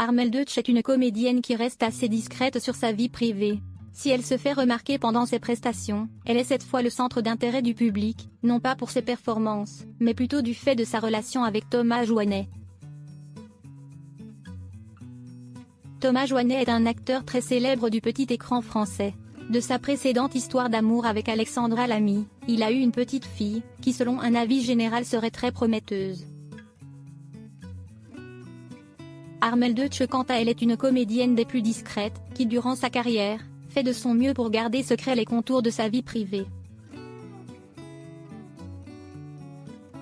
Armelle Deutsch est une comédienne qui reste assez discrète sur sa vie privée. Si elle se fait remarquer pendant ses prestations, elle est cette fois le centre d'intérêt du public, non pas pour ses performances, mais plutôt du fait de sa relation avec Thomas Joannet. Thomas Joannet est un acteur très célèbre du petit écran français. De sa précédente histoire d'amour avec Alexandra Lamy, il a eu une petite fille, qui selon un avis général serait très prometteuse. Armelle Deutsch quant à elle est une comédienne des plus discrètes, qui durant sa carrière, fait de son mieux pour garder secret les contours de sa vie privée.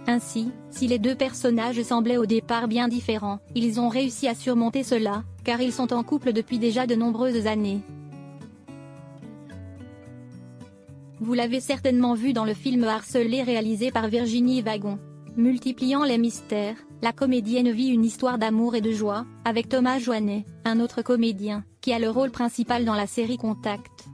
Ainsi, si les deux personnages semblaient au départ bien différents, ils ont réussi à surmonter cela, car ils sont en couple depuis déjà de nombreuses années. Vous l'avez certainement vu dans le film Harcelé réalisé par Virginie Wagon. Multipliant les mystères, la comédienne vit une histoire d'amour et de joie, avec Thomas Joannet, un autre comédien, qui a le rôle principal dans la série Contact.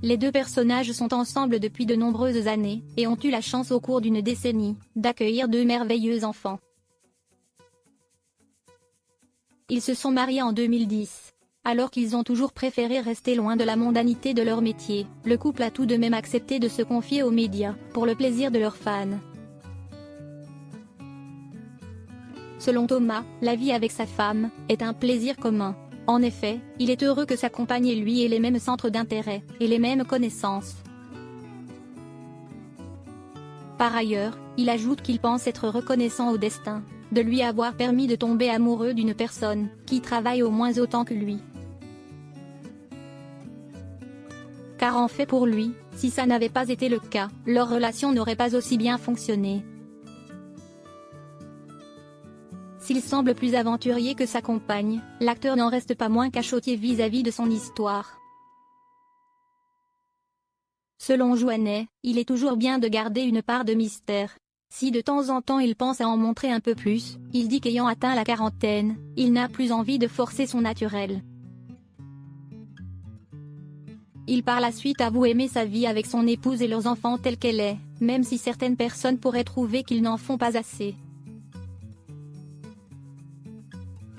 Les deux personnages sont ensemble depuis de nombreuses années, et ont eu la chance au cours d'une décennie, d'accueillir deux merveilleux enfants. Ils se sont mariés en 2010. Alors qu'ils ont toujours préféré rester loin de la mondanité de leur métier, le couple a tout de même accepté de se confier aux médias, pour le plaisir de leurs fans. Selon Thomas, la vie avec sa femme est un plaisir commun. En effet, il est heureux que sa compagne et lui aient les mêmes centres d'intérêt, et les mêmes connaissances. Par ailleurs, il ajoute qu'il pense être reconnaissant au destin, de lui avoir permis de tomber amoureux d'une personne, qui travaille au moins autant que lui. Car en fait pour lui, si ça n'avait pas été le cas, leur relation n'aurait pas aussi bien fonctionné. S'il semble plus aventurier que sa compagne, l'acteur n'en reste pas moins cachotier vis-à-vis de son histoire. Selon Joannet, il est toujours bien de garder une part de mystère. Si de temps en temps il pense à en montrer un peu plus, il dit qu'ayant atteint la quarantaine, il n'a plus envie de forcer son naturel. Il par la suite avoue aimer sa vie avec son épouse et leurs enfants telle qu'elle est, même si certaines personnes pourraient trouver qu'ils n'en font pas assez.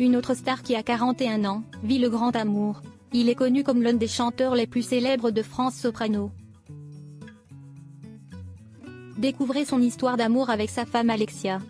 Une autre star qui a 41 ans, vit le grand amour. Il est connu comme l'un des chanteurs les plus célèbres de France soprano. Découvrez son histoire d'amour avec sa femme Alexia.